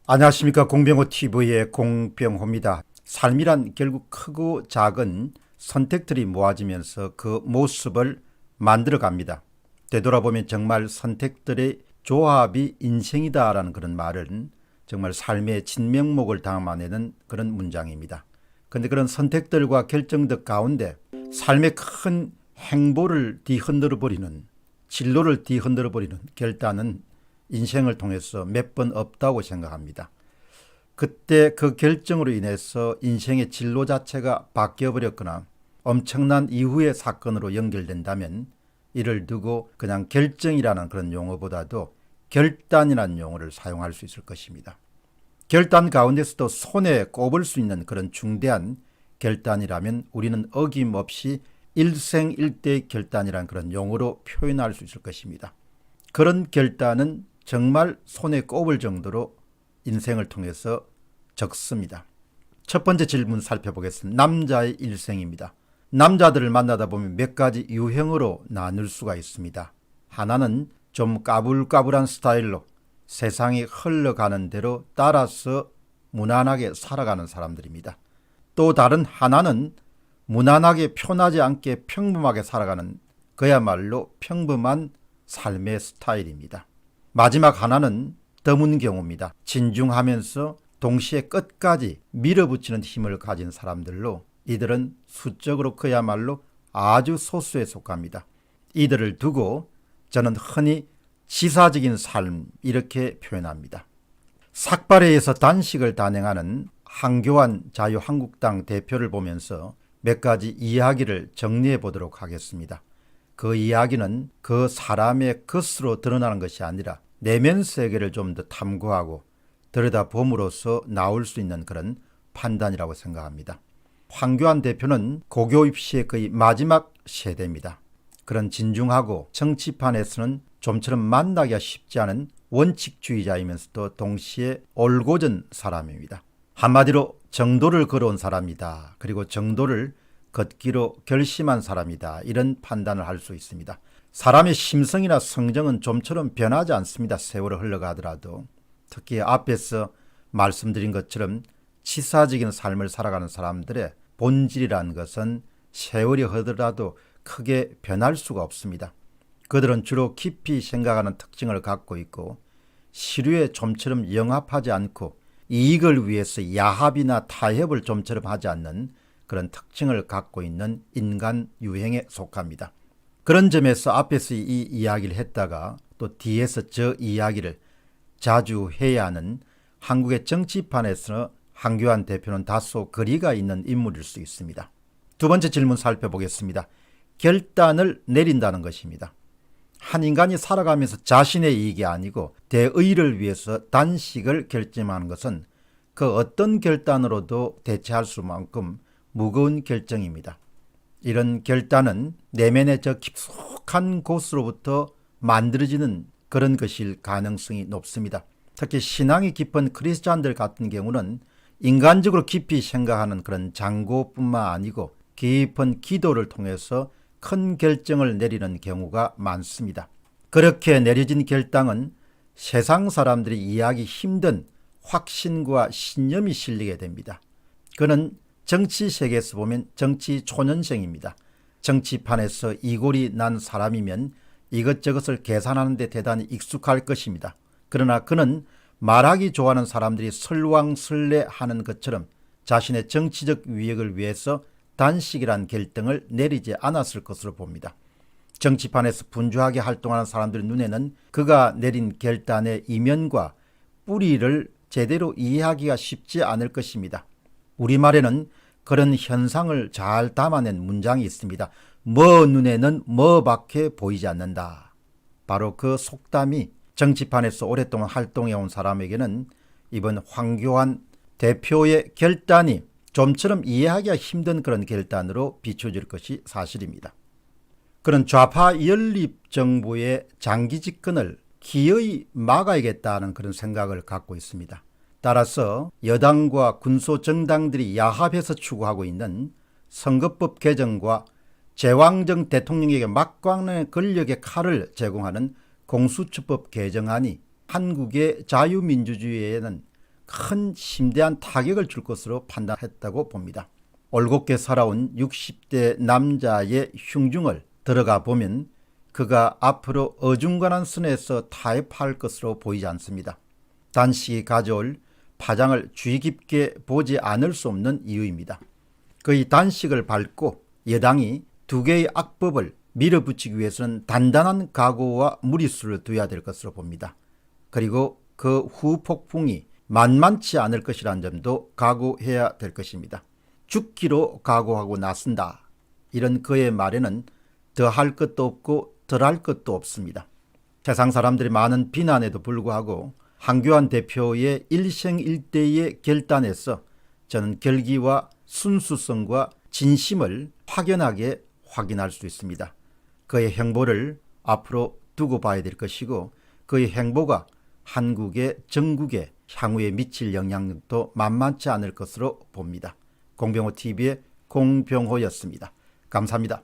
안녕하십니까. 공병호TV의 공병호입니다. 삶이란 결국 크고 작은 선택들이 모아지면서 그 모습을 만들어갑니다. 되돌아보면 정말 선택들의 조합이 인생이다라는 그런 말은 정말 삶의 진면목을 담아내는 그런 문장입니다. 그런데 그런 선택들과 결정들 가운데 삶의 큰 행보를 뒤흔들어버리는, 진로를 뒤흔들어버리는 결단은 인생을 통해서 몇 번 없다고 생각합니다. 그때 그 결정으로 인해서 인생의 진로 자체가 바뀌어버렸거나 엄청난 이후의 사건으로 연결된다면 이를 두고 그냥 결정이라는 그런 용어보다도 결단이라는 용어를 사용할 수 있을 것입니다. 결단 가운데서도 손에 꼽을 수 있는 그런 중대한 결단이라면 우리는 어김없이 일생일대의 결단이라는 그런 용어로 표현할 수 있을 것입니다. 그런 결단은 정말 손에 꼽을 정도로 인생을 통해서 적습니다. 첫 번째 질문 살펴보겠습니다. 남자의 일생입니다. 남자들을 만나다 보면 몇 가지 유형으로 나눌 수가 있습니다. 하나는 좀 까불까불한 스타일로 세상이 흘러가는 대로 따라서 무난하게 살아가는 사람들입니다. 또 다른 하나는 무난하게 편하지 않게 평범하게 살아가는 그야말로 평범한 삶의 스타일입니다. 마지막 하나는 드문 경우입니다. 진중하면서 동시에 끝까지 밀어붙이는 힘을 가진 사람들로 이들은 수적으로 그야말로 아주 소수에 속합니다. 이들을 두고 저는 흔히 지사적인 삶 이렇게 표현합니다. 삭발회에서 단식을 단행하는 한교안 자유한국당 대표를 보면서 몇 가지 이야기를 정리해 보도록 하겠습니다. 그 이야기는 그 사람의 겉으로 드러나는 것이 아니라 내면 세계를 좀 더 탐구하고 들여다봄으로써 나올 수 있는 그런 판단이라고 생각합니다. 황교안 대표는 고교 입시의 거의 마지막 세대입니다. 그런 진중하고 정치판에서는 좀처럼 만나기가 쉽지 않은 원칙주의자이면서도 동시에 올곧은 사람입니다. 한마디로 정도를 걸어온 사람이다. 그리고 정도를 걷기로 결심한 사람이다. 이런 판단을 할 수 있습니다. 사람의 심성이나 성정은 좀처럼 변하지 않습니다. 세월이 흘러가더라도. 특히 앞에서 말씀드린 것처럼 치사적인 삶을 살아가는 사람들의 본질이라는 것은 세월이 흐르더라도 크게 변할 수가 없습니다. 그들은 주로 깊이 생각하는 특징을 갖고 있고 시류에 좀처럼 영합하지 않고 이익을 위해서 야합이나 타협을 좀처럼 하지 않는 그런 특징을 갖고 있는 인간 유형에 속합니다. 그런 점에서 앞에서 이 이야기를 했다가 또 뒤에서 저 이야기를 자주 해야 하는 한국의 정치판에서 황교안 대표는 다소 거리가 있는 인물일 수 있습니다. 두 번째 질문 살펴보겠습니다. 결단을 내린다는 것입니다. 한 인간이 살아가면서 자신의 이익이 아니고 대의를 위해서 단식을 결심하는 것은 그 어떤 결단으로도 대체할 수만큼 무거운 결정입니다. 이런 결단은 내면의 저 깊숙한 곳으로부터 만들어지는 그런 것일 가능성이 높습니다. 특히 신앙이 깊은 크리스찬들 같은 경우는 인간적으로 깊이 생각하는 그런 장고뿐만 아니고 깊은 기도를 통해서 큰 결정을 내리는 경우가 많습니다. 그렇게 내려진 결단은 세상 사람들이 이해하기 힘든 확신과 신념이 실리게 됩니다. 그는 정치 세계에서 보면 정치 초년생입니다. 정치판에서 이골이 난 사람이면 이것저것을 계산하는 데 대단히 익숙할 것입니다. 그러나 그는 말하기 좋아하는 사람들이 설왕설래하는 것처럼 자신의 정치적 위익을 위해서 단식이란 결정을 내리지 않았을 것으로 봅니다. 정치판에서 분주하게 활동하는 사람들 눈에는 그가 내린 결단의 이면과 뿌리를 제대로 이해하기가 쉽지 않을 것입니다. 우리말에는 그런 현상을 잘 담아낸 문장이 있습니다. 뭐 눈에는 뭐밖에 보이지 않는다. 바로 그 속담이 정치판에서 오랫동안 활동해온 사람에게는 이번 황교안 대표의 결단이 좀처럼 이해하기가 힘든 그런 결단으로 비춰질 것이 사실입니다. 그런 좌파 연립정부의 장기 집권을 기어이 막아야겠다는 그런 생각을 갖고 있습니다. 따라서 여당과 군소정당들이 야합해서 추구하고 있는 선거법 개정과 제왕정 대통령에게 막강한 권력의 칼을 제공하는 공수처법 개정안이 한국의 자유민주주의에는 큰 심대한 타격을 줄 것으로 판단했다고 봅니다. 올곧게 살아온 60대 남자의 흉중을 들어가 보면 그가 앞으로 어중간한 선에서 타협할 것으로 보이지 않습니다. 단식이 가져올 파장을 주의 깊게 보지 않을 수 없는 이유입니다. 그의 단식을 밟고 여당이 두 개의 악법을 밀어붙이기 위해서는 단단한 각오와 무리수를 둬야 될 것으로 봅니다. 그리고 그 후폭풍이 만만치 않을 것이라는 점도 각오해야 될 것입니다. 죽기로 각오하고 나선다. 이런 그의 말에는 더할 것도 없고 덜할 것도 없습니다. 세상 사람들이 많은 비난에도 불구하고 한교안 대표의 일생일대의 결단에서 저는 결기와 순수성과 진심을 확연하게 확인할 수 있습니다. 그의 행보를 앞으로 두고 봐야 될 것이고 그의 행보가 한국의 전국에 향후에 미칠 영향력도 만만치 않을 것으로 봅니다. 공병호TV의 공병호였습니다. 감사합니다.